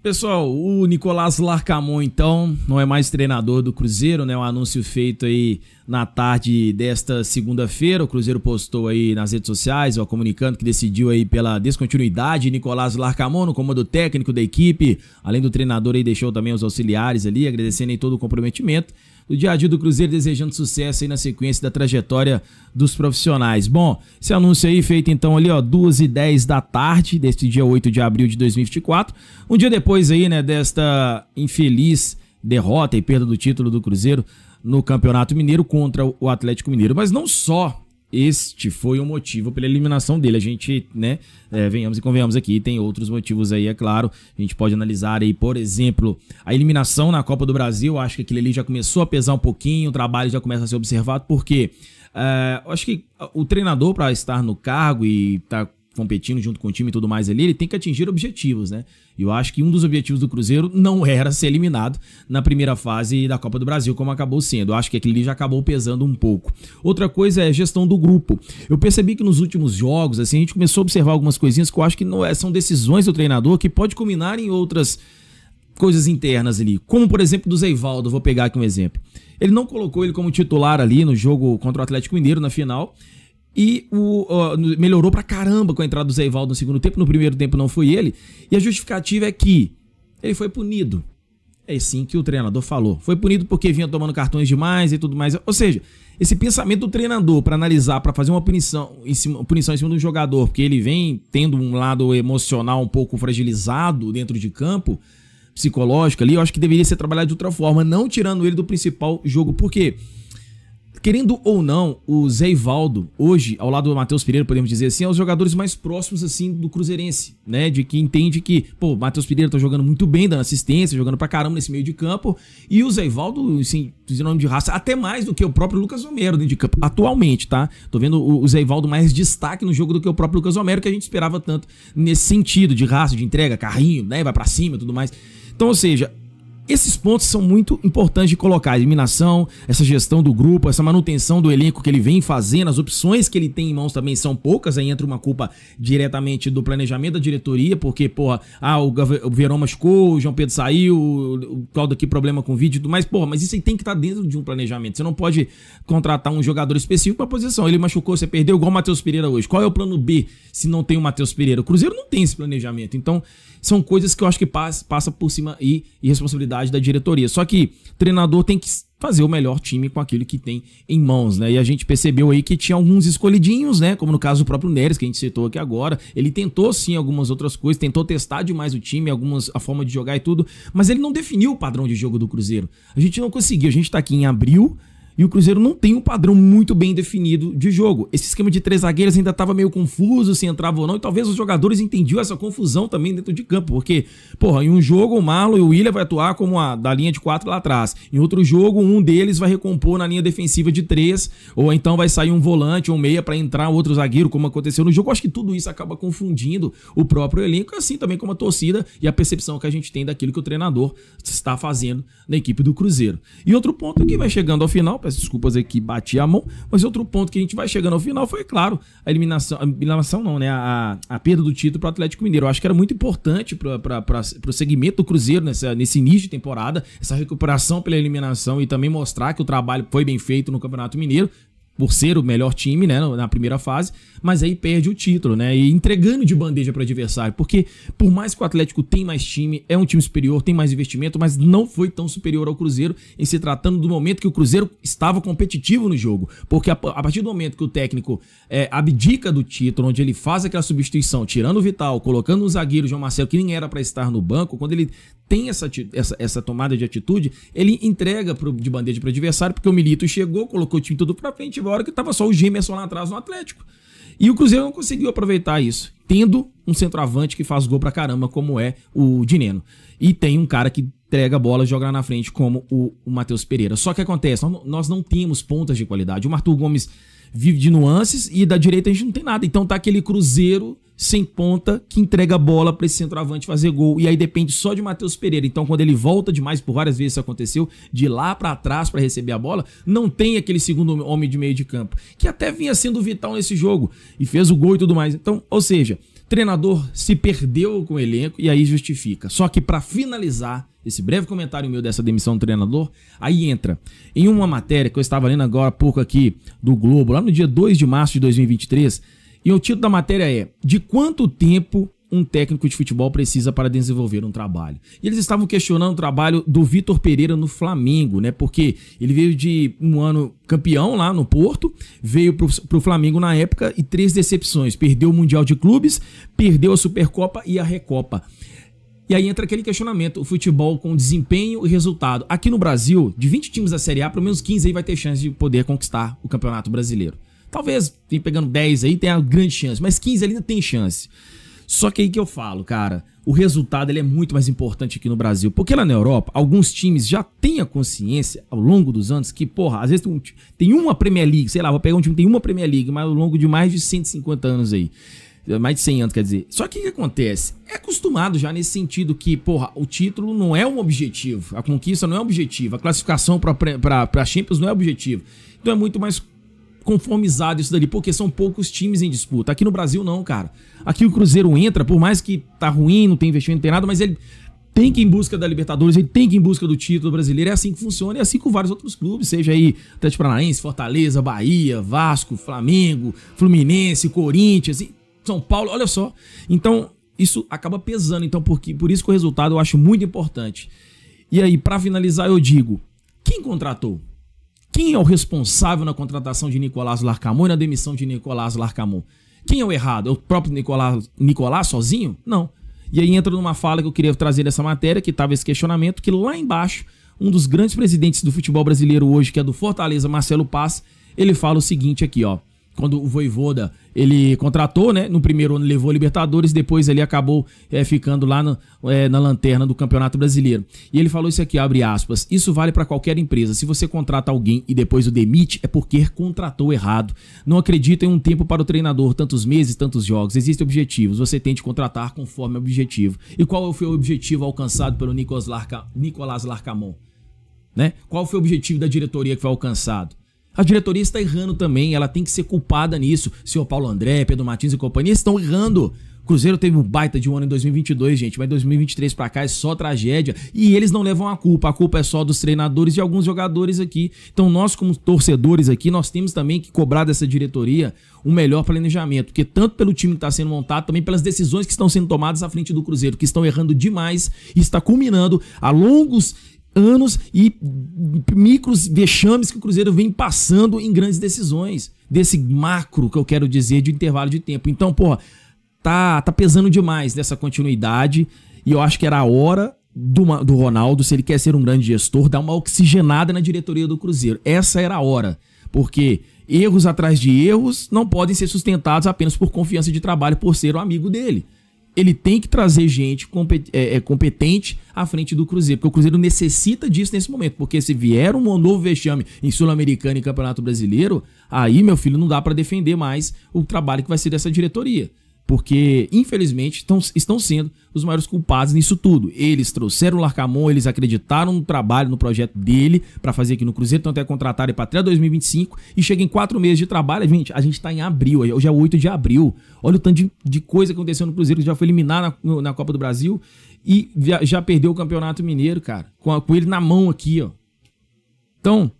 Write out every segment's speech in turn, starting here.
Pessoal, o Nicolás Larcamón, então, não é mais treinador do Cruzeiro, né? Um anúncio feito aí na tarde desta segunda-feira. O Cruzeiro postou aí nas redes sociais, ó, comunicando que decidiu aí pela descontinuidade de Nicolás Larcamón no comando técnico da equipe. Além do treinador aí, deixou também os auxiliares ali, agradecendo aí todo o comprometimento do dia a dia do Cruzeiro, desejando sucesso aí na sequência da trajetória dos profissionais. Bom, esse anúncio aí feito então ali, ó, 2h10 da tarde, deste dia 8 de abril de 2024, um dia depois aí, né, desta infeliz derrota e perda do título do Cruzeiro no Campeonato Mineiro contra o Atlético Mineiro. Mas não só este foi o motivo pela eliminação dele. A gente, né, venhamos e convenhamos aqui, tem outros motivos aí, é claro. A gente pode analisar aí, por exemplo, a eliminação na Copa do Brasil. Acho que aquilo ali já começou a pesar um pouquinho, o trabalho já começa a ser observado, porque acho que o treinador, para estar no cargo e estar competindo junto com o time e tudo mais ali, ele tem que atingir objetivos, né? E eu acho que um dos objetivos do Cruzeiro não era ser eliminado na primeira fase da Copa do Brasil, como acabou sendo. Eu acho que aquele ali já acabou pesando um pouco. Outra coisa é a gestão do grupo. Eu percebi que nos últimos jogos, assim, a gente começou a observar algumas coisinhas que eu acho que não são decisões do treinador, que pode culminar em outras coisas internas ali. Como, por exemplo, do Zeyvaldo, vou pegar aqui um exemplo. Ele não colocou ele como titular ali no jogo contra o Atlético Mineiro na final, e melhorou pra caramba com a entrada do Zeyvaldo no segundo tempo. No primeiro tempo não foi ele. E a justificativa é que ele foi punido. É assim que o treinador falou. Foi punido porque vinha tomando cartões demais e tudo mais. Ou seja, esse pensamento do treinador para analisar, para fazer uma punição em cima do jogador, porque ele vem tendo um lado emocional um pouco fragilizado dentro de campo, psicológico ali, eu acho que deveria ser trabalhado de outra forma, não tirando ele do principal jogo. Por quê? Querendo ou não, o Zeyvaldo, hoje, ao lado do Matheus Pereira, podemos dizer assim, é os jogadores mais próximos, assim, do cruzeirense, né? De que entende que, pô, o Matheus Pereira tá jogando muito bem, dando assistência, jogando pra caramba nesse meio de campo, e o Zeyvaldo, assim, de nome de raça, até mais do que o próprio Lucas Romero dentro de campo, atualmente, tá? Tô vendo o Zeyvaldo mais destaque no jogo do que o próprio Lucas Romero, que a gente esperava tanto nesse sentido, de raça, de entrega, carrinho, né? Vai pra cima e tudo mais. Então, ou seja, esses pontos são muito importantes de colocar. A eliminação, essa gestão do grupo, essa manutenção do elenco que ele vem fazendo, as opções que ele tem em mãos também são poucas. Aí entra uma culpa diretamente do planejamento da diretoria, porque, porra, o Verón machucou, o João Pedro saiu, o Claudio aqui problema com vídeo e tudo mais. Porra, mas isso aí tem que estar dentro de um planejamento. Você não pode contratar um jogador específico para posição. Ele machucou, você perdeu, igual o Matheus Pereira hoje. Qual é o plano B se não tem o Matheus Pereira? O Cruzeiro não tem esse planejamento. Então, são coisas que eu acho que passa por cima e responsabilidade da diretoria. Só que o treinador tem que fazer o melhor time com aquilo que tem em mãos, né? E a gente percebeu aí que tinha alguns escolhidinhos, né? Como no caso do próprio Neres, que a gente citou aqui agora. Ele tentou sim algumas outras coisas, tentou testar demais o time, a forma de jogar e tudo, mas ele não definiu o padrão de jogo do Cruzeiro. A gente não conseguiu, a gente tá aqui em abril e o Cruzeiro não tem um padrão muito bem definido de jogo. Esse esquema de 3 zagueiros ainda estava meio confuso, se entrava ou não, e talvez os jogadores entendiam essa confusão também dentro de campo, porque, porra, em um jogo o Marlon e o William vai atuar como da linha de 4 lá atrás. Em outro jogo, um deles vai recompor na linha defensiva de 3, ou então vai sair um volante ou um meia para entrar outro zagueiro, como aconteceu no jogo. Eu acho que tudo isso acaba confundindo o próprio elenco, assim também como a torcida e a percepção que a gente tem daquilo que o treinador está fazendo na equipe do Cruzeiro. E outro ponto que vai chegando ao final, peço desculpas aqui, bati a mão, mas outro ponto que a gente vai chegando ao final foi, claro, a eliminação não, né, a perda do título para o Atlético Mineiro. Eu acho que era muito importante para o segmento do Cruzeiro nesse início de temporada, essa recuperação pela eliminação e também mostrar que o trabalho foi bem feito no Campeonato Mineiro, por ser o melhor time, né, na primeira fase, mas aí perde o título, né, e entregando de bandeja para o adversário, porque por mais que o Atlético tem mais time, é um time superior, tem mais investimento, mas não foi tão superior ao Cruzeiro em se tratando do momento que o Cruzeiro estava competitivo no jogo, porque a partir do momento que o técnico abdica do título, onde ele faz aquela substituição, tirando o Vital, colocando um zagueiro, João Marcelo, que nem era para estar no banco, quando ele tem essa tomada de atitude, ele entrega de bandeja para o adversário, porque o Milito chegou, colocou o time todo para frente, e a hora que tava só o Gemerson lá atrás no Atlético. E o Cruzeiro não conseguiu aproveitar isso, tendo um centroavante que faz gol pra caramba, como é o Dineno. E tem um cara que entrega a bola e joga lá na frente, como o Matheus Pereira. Só que acontece, nós não temos pontas de qualidade. O Arthur Gomes vive de nuances e da direita a gente não tem nada. Então tá aquele Cruzeiro sem ponta que entrega a bola para esse centroavante fazer gol. E aí depende só de Matheus Pereira. Então quando ele volta demais, por várias vezes isso aconteceu, de lá para trás para receber a bola, não tem aquele segundo homem de meio de campo, que até vinha sendo vital nesse jogo e fez o gol e tudo mais. Então, ou seja, treinador se perdeu com o elenco e aí justifica. Só que para finalizar esse breve comentário meu dessa demissão do treinador, aí entra em uma matéria que eu estava lendo agora há pouco aqui do Globo, lá no dia 2 de março de 2023, e o título da matéria é: de quanto tempo um técnico de futebol precisa para desenvolver um trabalho? E eles estavam questionando o trabalho do Vitor Pereira no Flamengo, né? Porque ele veio de um ano campeão lá no Porto, veio pro Flamengo na época e 3 decepções. Perdeu o Mundial de Clubes, perdeu a Supercopa e a Recopa. E aí entra aquele questionamento, o futebol com desempenho e resultado. Aqui no Brasil, de 20 times da Série A, pelo menos 15 aí vai ter chance de poder conquistar o Campeonato Brasileiro. Talvez, pegando 10 aí, tenha grande chance, mas 15 ainda tem chance. Só que aí que eu falo, cara, o resultado ele é muito mais importante aqui no Brasil. Porque lá na Europa, alguns times já têm a consciência ao longo dos anos que, porra, às vezes tem uma Premier League, sei lá, vou pegar um time que tem uma Premier League, mas ao longo de mais de 150 anos aí. Mais de 100 anos, quer dizer. Só que o que acontece? É acostumado já nesse sentido que, porra, o título não é um objetivo. A conquista não é um objetivo. A classificação pra Champions não é objetivo. Então é muito mais conformizado isso dali, porque são poucos times em disputa. Aqui no Brasil não, cara. Aqui o Cruzeiro entra, por mais que tá ruim, não tem investimento, não tem nada, mas ele tem que ir em busca da Libertadores, ele tem que ir em busca do título brasileiro. É assim que funciona, é assim com vários outros clubes, seja aí Atlético Paranaense, Fortaleza, Bahia, Vasco, Flamengo, Fluminense, Corinthians, e São Paulo, olha só. Então, isso acaba pesando, então por isso que o resultado eu acho muito importante. E aí, para finalizar, eu digo, quem contratou? Quem é o responsável na contratação de Nicolás Larcamón e na demissão de Nicolás Larcamón? Quem é o errado? É o próprio Nicolás sozinho? Não. E aí entra numa fala que eu queria trazer dessa matéria, que estava esse questionamento, que lá embaixo, um dos grandes presidentes do futebol brasileiro hoje, que é do Fortaleza, Marcelo Paz, ele fala o seguinte aqui, ó. Quando o Vojvoda, ele contratou, né? No primeiro ano levou a Libertadores, depois ele acabou ficando lá na lanterna do Campeonato Brasileiro. E ele falou isso aqui, abre aspas: isso vale para qualquer empresa. Se você contrata alguém e depois o demite, é porque contratou errado. Não acredita em um tempo para o treinador, tantos meses, tantos jogos. Existem objetivos, você tem de contratar conforme o objetivo. E qual foi o objetivo alcançado pelo Nicolás Larcamón? Né? Qual foi o objetivo da diretoria que foi alcançado? A diretoria está errando também, ela tem que ser culpada nisso. Senhor Paulo André, Pedro Martins e companhia estão errando. O Cruzeiro teve um baita de um ano em 2022, gente, mas 2023 pra cá é só tragédia. E eles não levam a culpa é só dos treinadores e de alguns jogadores aqui. Então nós, como torcedores aqui, nós temos também que cobrar dessa diretoria um melhor planejamento. Porque tanto pelo time que está sendo montado, também pelas decisões que estão sendo tomadas à frente do Cruzeiro, que estão errando demais e está culminando a longos anos e micros vexames que o Cruzeiro vem passando em grandes decisões, desse macro que eu quero dizer de intervalo de tempo. Então, porra, tá pesando demais nessa continuidade e eu acho que era a hora do Ronaldo, se ele quer ser um grande gestor, dar uma oxigenada na diretoria do Cruzeiro. Essa era a hora, porque erros atrás de erros não podem ser sustentados apenas por confiança de trabalho, por ser um amigo dele. Ele tem que trazer gente competente à frente do Cruzeiro, porque o Cruzeiro necessita disso nesse momento, porque se vier um novo vexame em Sul-Americana e Campeonato Brasileiro, aí, meu filho, não dá para defender mais o trabalho que vai ser dessa diretoria, porque, infelizmente, estão sendo os maiores culpados nisso tudo. Eles trouxeram o Larcamón, eles acreditaram no trabalho, no projeto dele para fazer aqui no Cruzeiro, então até contrataram ele para até 2025 e chega em 4 meses de trabalho. A gente tá em abril, hoje é 8 de abril. Olha o tanto de coisa que aconteceu no Cruzeiro, que já foi eliminado na Copa do Brasil e já perdeu o Campeonato Mineiro, cara, com ele na mão aqui, ó. Então,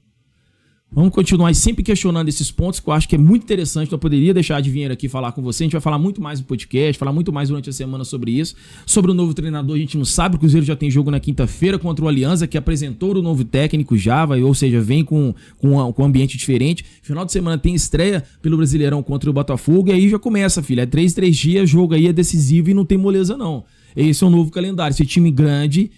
vamos continuar sempre questionando esses pontos que eu acho que é muito interessante. Então eu poderia deixar de vir aqui falar com você. A gente vai falar muito mais no podcast, falar muito mais durante a semana sobre isso. Sobre o novo treinador, a gente não sabe. O Cruzeiro já tem jogo na quinta-feira contra o Alianza, que apresentou o novo técnico já, ou seja, vem com um ambiente diferente. Final de semana tem estreia pelo Brasileirão contra o Botafogo e aí já começa, filho. É 3 dias, jogo aí é decisivo e não tem moleza não. Esse é o novo calendário. Esse time grande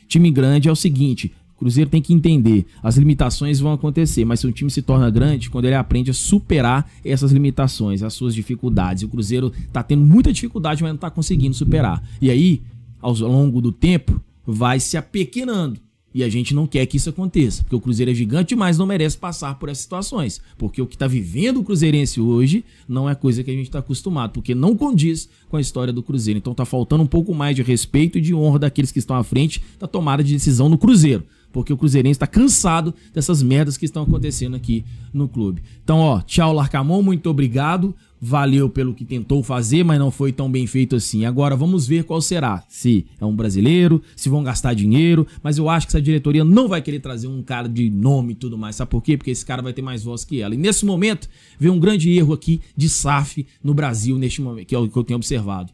é o seguinte: o Cruzeiro tem que entender, as limitações vão acontecer, mas se um time se torna grande, quando ele aprende a superar essas limitações, as suas dificuldades. O Cruzeiro tá tendo muita dificuldade, mas não tá conseguindo superar. E aí, ao longo do tempo, vai se apequenando. E a gente não quer que isso aconteça, porque o Cruzeiro é gigante demais, não merece passar por essas situações. Porque o que tá vivendo o cruzeirense hoje não é coisa que a gente tá acostumado, porque não condiz com a história do Cruzeiro. Então tá faltando um pouco mais de respeito e de honra daqueles que estão à frente da tomada de decisão no Cruzeiro. porque o cruzeirense tá cansado dessas merdas que estão acontecendo aqui no clube. Então, ó, tchau, Larcamon, muito obrigado. Valeu pelo que tentou fazer, mas não foi tão bem feito assim. Agora vamos ver qual será. Se é um brasileiro, se vão gastar dinheiro, mas eu acho que essa diretoria não vai querer trazer um cara de nome e tudo mais. Sabe por quê? Porque esse cara vai ter mais voz que ela. E nesse momento, vem um grande erro aqui de SAF no Brasil, neste momento, que é o que eu tenho observado.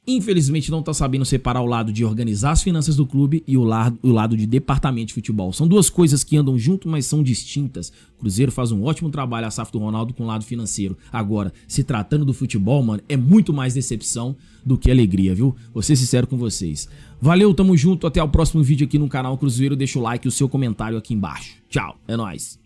Infelizmente não tá sabendo separar o lado de organizar as finanças do clube e o lado de departamento de futebol. São duas coisas que andam junto, mas são distintas. O Cruzeiro faz um ótimo trabalho, a SAF do Ronaldo, com o lado financeiro. Agora, se tratando do futebol, mano, é muito mais decepção do que alegria, viu? Vou ser sincero com vocês. Valeu, tamo junto, até o próximo vídeo aqui no canal Cruzeiro. Deixa o like e o seu comentário aqui embaixo. Tchau, é nóis.